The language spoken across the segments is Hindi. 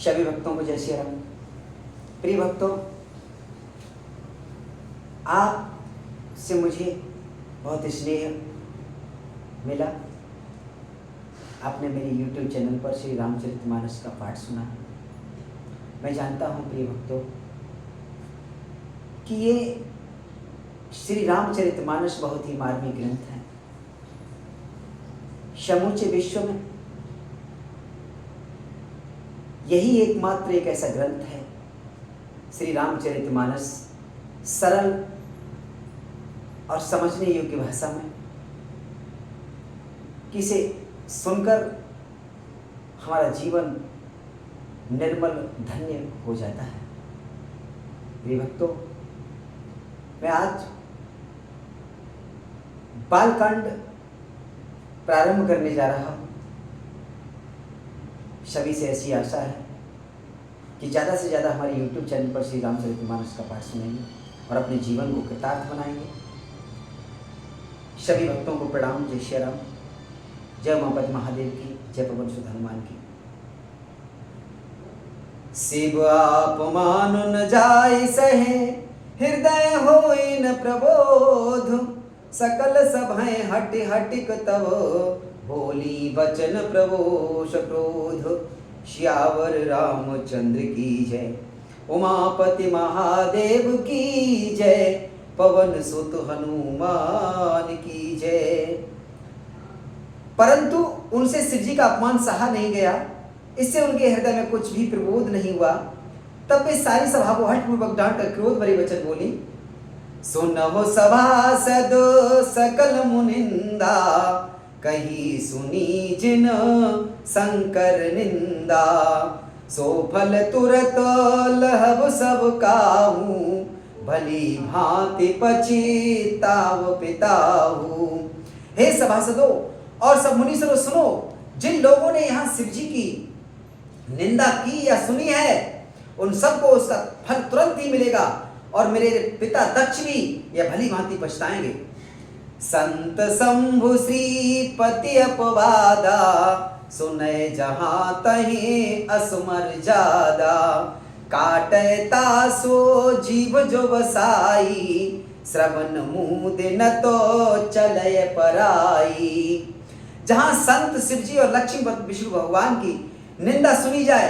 सभी भक्तों को जय श्री राम। प्रिय भक्तों, आप से मुझे बहुत स्नेह मिला। आपने मेरे YouTube चैनल पर श्री रामचरितमानस का पाठ सुना। मैं जानता हूँ प्रिय भक्तों कि ये श्री रामचरितमानस बहुत ही मार्मिक ग्रंथ है। समूचे विश्व में यही एकमात्र एक ऐसा ग्रंथ है श्री रामचरितमानस, सरल और समझने योग्य भाषा में, कि इसे सुनकर हमारा जीवन निर्मल धन्य हो जाता है। प्रिय भक्तों, मैं आज बालकांड प्रारंभ करने जा रहा हूँ। सभी से ऐसी आशा है कि ज़्यादा से ज़्यादा हमारे YouTube चैनल पर श्री रामचरितमानस का पाठ सुनेंगे और अपने जीवन को कृतार्थ बनाएंगे। सभी भक्तों को प्रणाम। जय श्री राम। जय उमापति महादेव की, जय पवन सुत हनुमान की। शिव आप मान न जाय सहे, हृदय होई न प्रबोध, सकल सभाएं हटि हटिक तब, बोली बचन प्रभोष क्रोध। श्यावर रामचंद्र की जय, उमापति महादेव की जय, पवन सुत हनुमान की जय। परंतु उनसे शिव जी का अपमान सहा नहीं गया। इससे उनके हृदय में कुछ भी प्रबोध नहीं हुआ। तब वे सारी सभा को हठपूर्वक डांट कर क्रोध भरे वचन बोली। सुनहो सभासद सकल मुनिंदा, कही सुनी जिन शंकर निंदा, सो फल तुरत लहब सब काहू, भली भांति पछिताव पिताहू। हे सभासदों और सब मुनीश्वरों, सुनो, जिन लोगों ने यहाँ शिव जी की निंदा की या सुनी है, उन सबको उसका फल तुरंत ही मिलेगा और मेरे पिता दक्ष भी यह भली भांति पछताएंगे। संत शंभु श्रीपति अपवादा, सुनय जहां तहीं असमर जादा, काटे तासो जीव जो बसाई, श्रवण मुद न तो चलय पराई। जहां संत शिव जी और लक्ष्मी विष्णु भगवान की निंदा सुनी जाए,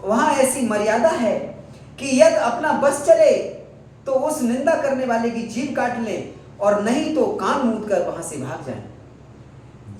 वहां ऐसी मर्यादा है कि यदि अपना बस चले तो उस निंदा करने वाले की जीभ काट ले, और नहीं तो कान मूंद कर वहां से भाग जाए।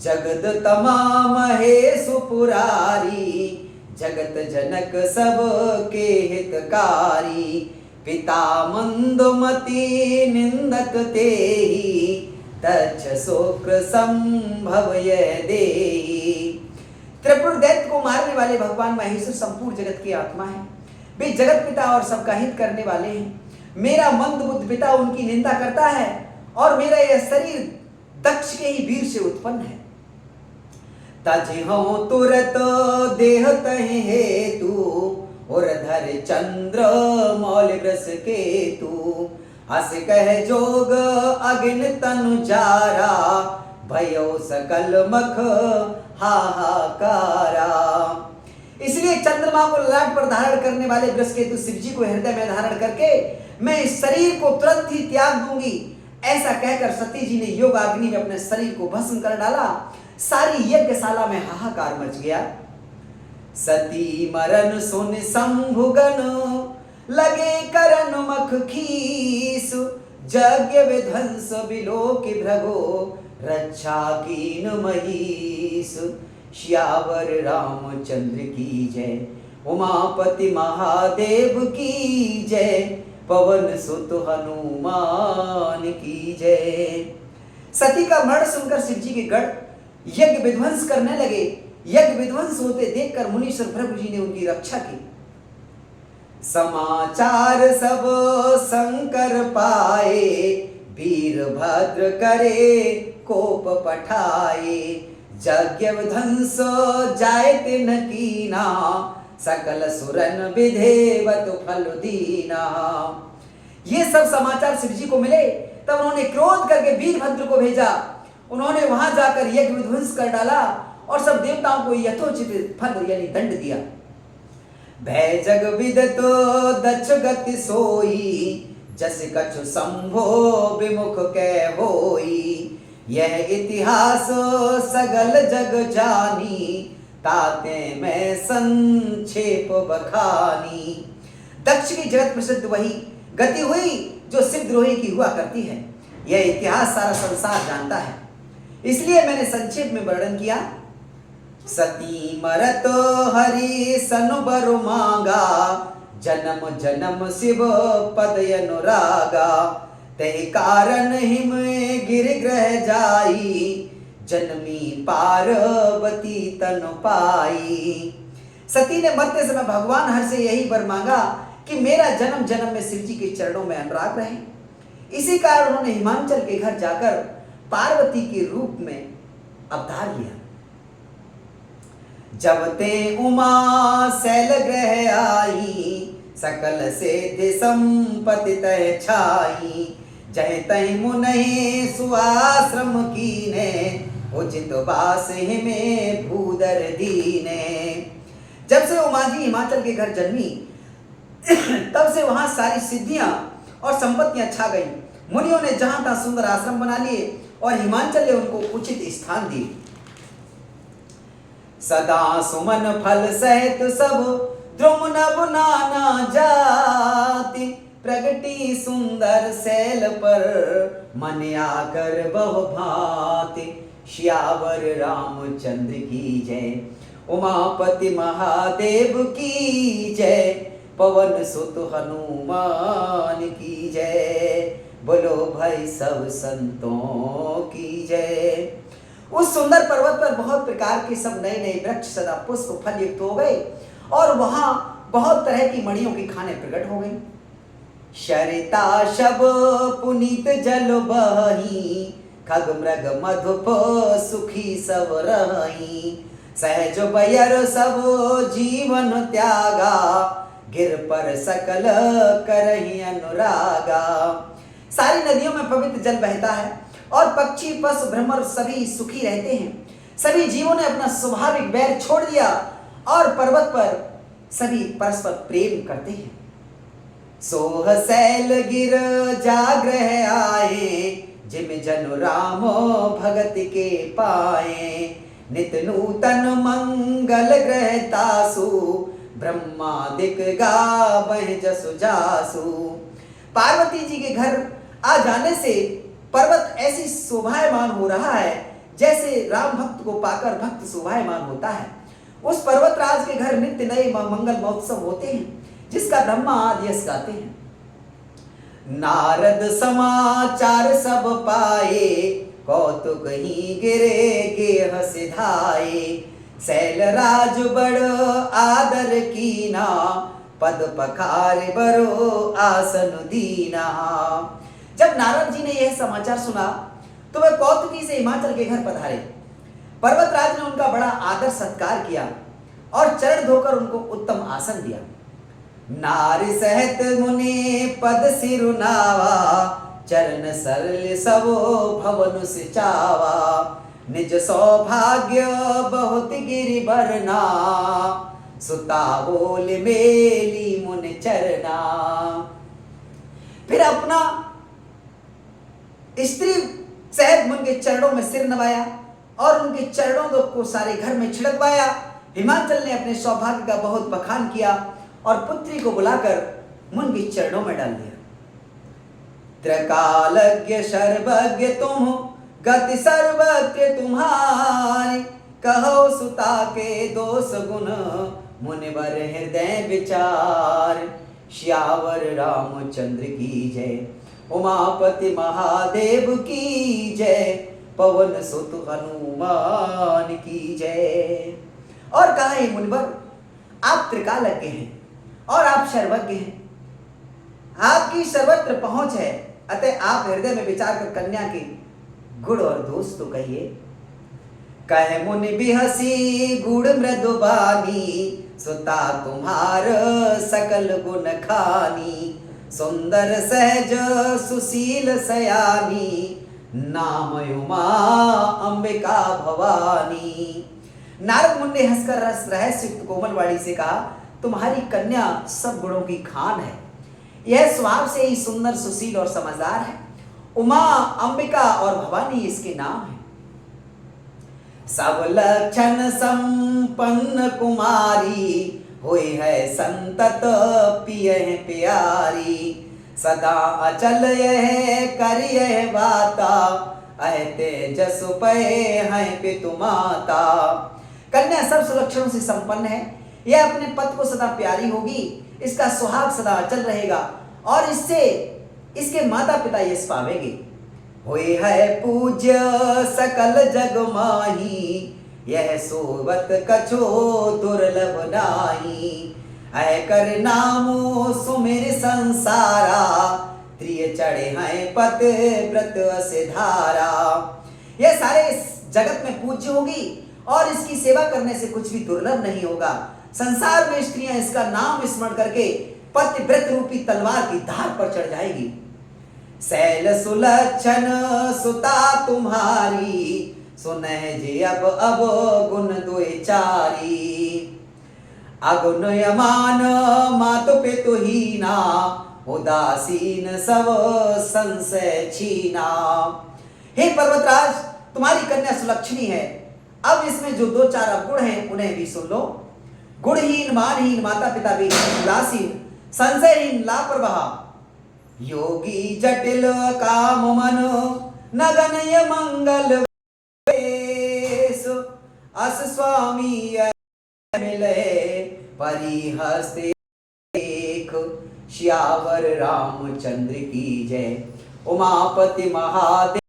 जगत तमाम है सुपुरारी, जगत जनक सब के हितकारी, पिता मंदमति निंदक तेहि, तच्छ शोक्र संभव यह देहि। त्रिपुर दैत्य को मारने वाले भगवान महेश्वर संपूर्ण जगत की आत्मा है। वे जगत पिता और सबका हित करने वाले हैं। मेरा मंद बुद्ध पिता उनकी निंदा करता है और मेरा यह शरीर दक्ष के ही वीर से उत्पन्न है। तजहु तुरत देह तहि हेतु, और धर चंद्र मौल ग्रस केतु, हस कह जोग अग्नि तनु जारा, भयो सकल मख हाहाकारा। इसलिए चंद्रमा को ललाट पर धारण करने वाले वृषकेतु शिव जी को हृदय में धारण करके मैं इस शरीर को तुरंत ही त्याग दूंगी। ऐसा कहकर सती जी ने योग अग्नि में अपने शरीर को भस्म कर डाला। सारी यज्ञशाला में हाहाकार मच गया। सती मरण सुन शंभुगन, लगे करन मख खीस, यज्ञ विध्वंस बिलोक भृगो, रक्षा कीन महीस। श्यावर रामचंद्र की जय, उमापति महादेव की जय, पवन सुत हनुमान की जय। सती का मरण सुनकर शिव जी के गढ़ यज्ञ विध्वंस करने लगे। यज्ञ विध्वंस होते देखकर मुनीश्वर प्रभु जी ने उनकी रक्षा की। समाचार सब शंकर पाए, वीरभद्र करे कोप पठाए, यज्ञ विध्वंस जायत न कीना, सकल सुरन विधेवत फल दीना। ये सब समाचार शिव जी को मिले, तब उन्होंने क्रोध करके वीरभद्र को भेजा। उन्होंने वहां जाकर यज्ञ विध्वंस कर डाला और सब देवताओं को यथोचित फल यानी दंड दिया। भय जग विदतो दक्ष गति सोई, जस कछु संभो विमुख कै होई। यह इतिहास सगल जग जानी, ताते मैं संक्षेप बखानी। दक्ष की जगत प्रसिद्ध वही गति हुई जो सिद्धद्रोही की हुआ करती है। यह इतिहास सारा संसार जानता है, इसलिए मैंने संक्षेप में वर्णन किया। सती मरत हरि सनु बरु मांगा, जन्म जन्म शिव पद अनुरागा। तहि कारण हिम गिर ग्रह जाई, जन्मी पार्वती तनु पाई। सती ने मरते समय भगवान हर से यही वर मांगा कि मेरा जन्म जन्म में शिव जी के चरणों में अनुराग रहे। इसी कारण उन्होंने हिमाचल के घर जाकर पार्वती के रूप में अवतार लिया। जब ते उमा शैल ग्रह आई, सकल सिद्धि संपत्ति तय छाई। जय तय मुनहि सुआश्रम कीने, उचित वास में भूदर दीने। जब से उमा जी हिमाचल के घर जन्मी, तब से वहां सारी सिद्धियां और संपत्तियां छा गई। मुनियों ने जहां तहां सुंदर आश्रम बना लिए और हिमाचल ने उनको उचित स्थान दिए। सदा सुमन फल सहित सब द्रुम नभ नाना जाति। प्रगति सुंदर शैल पर मन आकर बहु भांति। श्यावर रामचंद्र की जय, उमापति महादेव की जय। पवन सुत हनुमान की जय, बोलो भाई सब संतों की जय। उस सुंदर पर्वत पर बहुत प्रकार के सब नए नए वृक्ष सदा पुष्प फल युक्त हो गए और वहां बहुत तरह की मणियों की खाने प्रकट हो गई। शरिता शब पुनीत जल बही, खग मृग मधुप सुखी सब रही। सहज बयर सब जीवन त्यागा, गिर पर सकल करहि अनुरागा। सारी नदियों में पवित्र जल बहता है और पक्षी पशु भ्रमर सभी सुखी रहते हैं। सभी जीवों ने अपना स्वाभाविक बैर छोड़ दिया और पर्वत पर सभी परस्पर प्रेम करते हैं। सोह शैल गिर जाग्रह आए, जिम जनु राम भगत के पाए। नित नूतन मंगल ग्रह तासु, ब्रह्मादिक गावह जसु जासु। पार्वती जी के घर आ जाने से पर्वत ऐसी शोभायमान हो रहा है जैसे राम भक्त को पाकर भक्त शोभायमान होता है। उस पर्वतराज के घर नित्य नए मंगल महोत्सव होते हैं, जिसका ब्रह्मा आदि यश गाते हैं। नारद समाचार सब पाए, कौतुक ही गिरे गेह सिधाए। शैल राज बड़ आदर कीना, पद पखार बरो आसन दीना। जब नारद जी ने यह समाचार सुना तो वे कौतुकी से हिमाचल के घर पधारे। पर्वतराज ने उनका बड़ा आदर सत्कार किया और चरण धोकर उनको उत्तम आसन दिया। नारी सहित मुनि पद सिरुनावा, चरण सरल सबो भवन सिचावा। निज सौभाग्य बहुत गिरि बरना, सुता बोल मेली मुन चरना। फिर अपना स्त्री सहित मुन के चरणों में सिर नवाया और उनके चरणों को सारे घर में छिड़कवाया। हिमाचल ने अपने सौभाग्य का बहुत बखान किया और पुत्री को बुलाकर मुन के चरणों में डाल दिया। त्रिकालज्ञ सर्वज्ञ तुम, गति सर्वज्ञ तुम्हारी। कहो सुता के दोष गुण, मुनिवर हृदय विचार। श्यावर रामचंद्र की जय, उमापति महादेव की जय। पवन सुत हनुमान की जय। और कहा हे मुनिवर, आप त्रिकालज्ञ हैं और आप सर्वज्ञ हैं, आपकी सर्वत्र पहुंच है, अतः आप हृदय में विचार कर कन्या के गुण और दोष तो कहिए। कह मुनि बिहसी गुण मृदु बानी, सुता तुम्हार सकल गुण खानी। सुंदर सहज सुशील सयानी, नाम उमा अंबिका भवानी। नारद मुनि ने हंसकर रस रहस्य युक्त कोमल वाणी से कहा, तुम्हारी कन्या सब गुणों की खान है। यह स्वभाव से ही सुंदर, सुशील और समझदार है। उमा, अंबिका और भवानी इसके नाम है। सब लक्षण संपन्न कुमारी, हुई है संतत पिय प्यारी। सदा अचल यह करिय बाता, अह तेजस पय है पितु माता। कन्या सब सुलक्षणों से संपन्न है। यह अपने पति को सदा प्यारी होगी, इसका सुहाग सदा अचल रहेगा और इससे इसके माता पिता यश पावेंगे। हुई है पूज्य सकल जग माही, यह सोवत कछो दुर्लभ नाही। ऐ कर नामो सुमिर संसारा, त्रिय चढ़े हैं पत व्रत से धारा। यह सारे इस जगत में पूज्य होगी और इसकी सेवा करने से कुछ भी दुर्लभ नहीं होगा। संसार में स्त्रियां इसका नाम स्मरण करके पति व्रत रूपी तलवार की धार पर चढ़ जाएगी। शैल सुलक्षण सुता तुम्हारी, सुनह जे अब गुण दुए चारी। अगुण यमान मातु पितु हीना, उदासीन सब संशय छीना। हे पर्वतराज, तुम्हारी कन्या सुलक्षणी है। अब इसमें जो दो चार अवगुण हैं उन्हें भी सुन लो। गुणहीन, मानहीन, माता पिता भी उदासीन, संशयहीन, लापरवाह, योगी जटिल काम मन, नगनय मंगल वेश। अस स्वामी मिले परिहस्ते देख, श्यावर रामचंद्र की जय। उमापति महादेव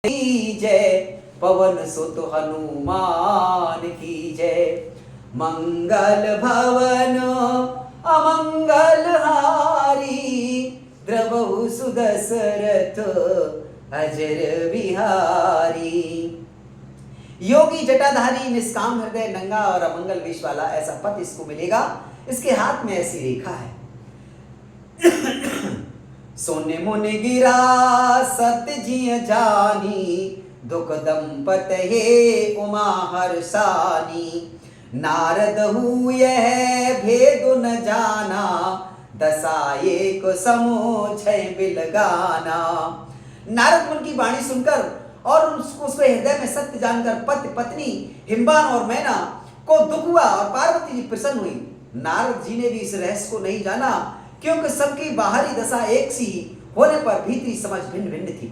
की जय, पवन सुत हनुमान की जय। मंगल भवन अमंगल हारी, द्रवहु सुदशरथ अजर बिहारी। योगी जटाधारी, निष्काम हृदय, नंगा और अमंगल वेश वाला ऐसा पति इसको मिलेगा। इसके हाथ में ऐसी रेखा है। सोने मुनि गिरा सत्य जिय जानी, दुख दंपत हे उमा हर्षानी। नारद हूँ यह भेद न जाना, दशा एक समूह बिलगाना। नारद मुनि की वाणी सुनकर और उसके हृदय में सत्य जानकर पति पत्नी हिमवान और मैना को दुख हुआ और पार्वती जी प्रसन्न हुई। नारद जी ने भी इस रहस्य को नहीं जाना, क्योंकि सबकी बाहरी दशा एक सी होने पर भीतरी समझ भिन्न भिन्न थी।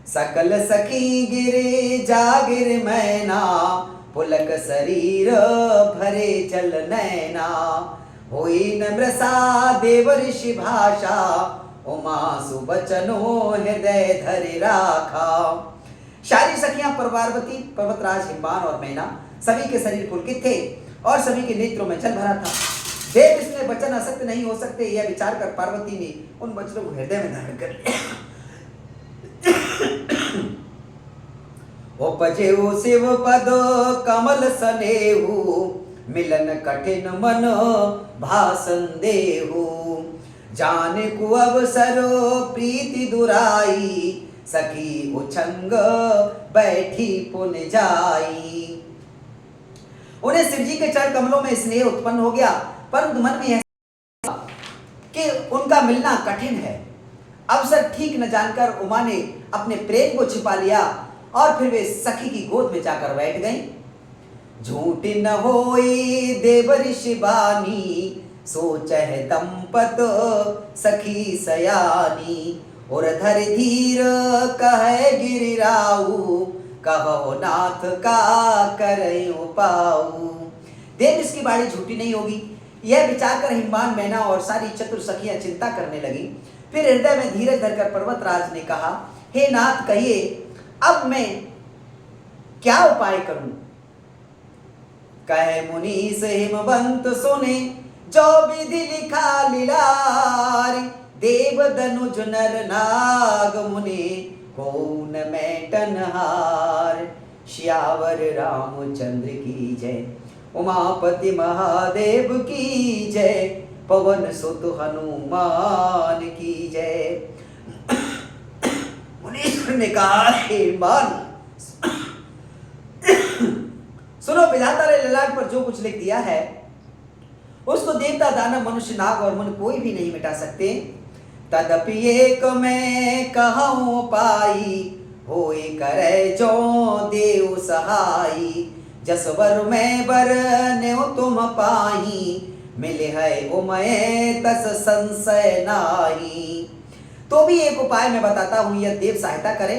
सकल सखी गिरे जागिर मैना, पुलक शरीर भरे जल नैना। होई न मृषा देव ऋषि भाषा, उमा सुबचनो हृदय धरि राखा। सारी सखियां पार्वती, पर्वतराज, हिमवान और मैना सभी के शरीर पुलकित थे और सभी के नेत्रों में जल भरा था। देव इसमें वचन असत्य नहीं हो सकते, यह विचार कर पार्वती ने उन वचनों को हृदय में धारण कर लिया। उपजेऊ शिव पद कमल सनेहु, मिलन कठिन मन भाषण देहु। जाने को अवसर प्रीति दुराई, सखी उछंग बैठी पुन जाई। उन्हें शिव जी के चरण कमलों में स्नेह उत्पन्न हो गया, परंतु मन में यह कि उनका मिलना कठिन है। अवसर ठीक न जानकर उमा ने अपने प्रेम को छिपा लिया और फिर वे सखी की गोद में जाकर बैठ गईं। झूठी न होई देव ऋषि बानी, सोचह दंपत सखी सयानी। और धर धीर कहे गिरिराऊ, कहो नाथ का करे उपाऊ। देव इसकी बाड़ी झूठी नहीं होगी, यह विचार कर हिमवान, मैना और सारी चतुर सखियां चिंता करने लगी। फिर हृदय में धीरज धरकर पर्वतराज ने कहा, हे नाथ, कहिए अब मैं क्या उपाय करूं। कहे मुनीस हिमवंत सुने, जो विधि लिखा लीलार। देव दनुज नर नाग मुनि, कौन मैटन हार। श्यावर रामचंद्र की जय, उमापति महादेव की जय। पवन सुत हनुमान की जय। मुनीश्वर ने कहा, हे मान, सुनो, विधाता ने ललाट पर जो कुछ लिख दिया है उसको देवता दानव मनुष्य नाग और मुनि कोई भी नहीं मिटा सकते। तदपि एक मैं कहूँ पाई, होए करे जो देव सहाई। जसवर में बर न्यो तुम पाही, मिले है उमय तस संशय नाही। तो भी एक उपाय मैं बताता हूँ, यह देव सहायता करे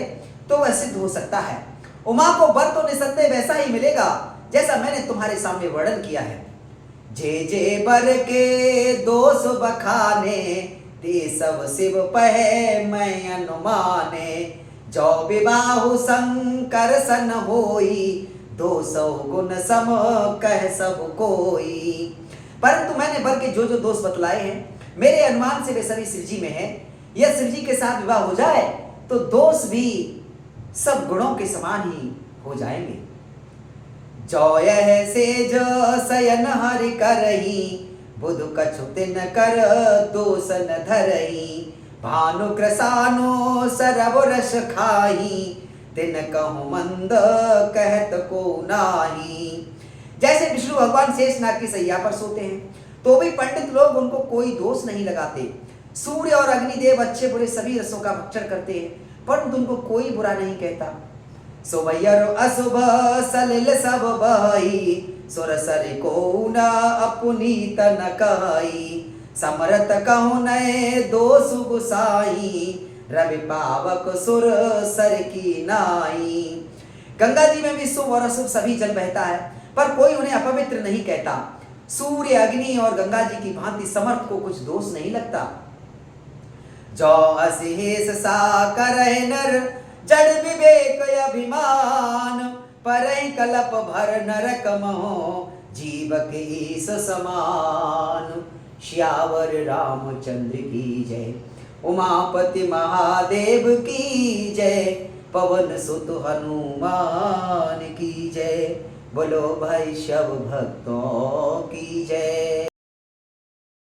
तो वह सिद्ध हो सकता है। उमा को बर तो निसंदेह वैसा ही मिलेगा जैसा मैंने तुम्हारे सामने वर्णन किया है। जे जे बर के दोष बखाने, ते सब शिव पहे मैं अनुमाने। जो विबाहु शंकर सन होई, 200 गुण सम कह सब कोई। परंतु मैंने बर के जो जो दोष बतलाए हैं, मेरे अनुमान से वे सभी शिवजी में है। यह शिवजी के साथ विवाह हो जाए तो दोष भी सब गुणों के समान ही हो जाएंगे। जो यह से जो शयन हरि करही, बुध कछुतिन कर दोष न धरही। भानु कृसानो सरब रस खाही, तिन कहूँ मंद कहत को नाही। जैसे विष्णु भगवान शेषनाग की सैया पर सोते हैं तो भी पंडित लोग उनको कोई दोष नहीं लगाते। सूर्य और अग्निदेव अच्छे बुरे सभी रसों का भक्षण करते हैं, परंतु उनको कोई बुरा नहीं कहता। सुबैर अशुभ सलिल सब बही, सुरसर को न अपनीत न कही। समरत कहूँ नए दोष गुसाई, रवि पावक सुर सर की नाई। गंगा जी में भी शुभ और अशुभ सभी जल बहता है, पर कोई उन्हें अपवित्र नहीं कहता। सूर्य अग्नि और गंगा जी की भांति समर्थ को कुछ दोष नहीं लगता। जो असिहेस सा करह नर, जड़ विवेक अभिमान। परहि कलप भर नरक मोह, जीव के ईस समान। श्यावर रामचंद्र की जय, उमापति महादेव की जय। पवन सुत हनुमान की जय, बोलो भाई सब भक्तों की जय।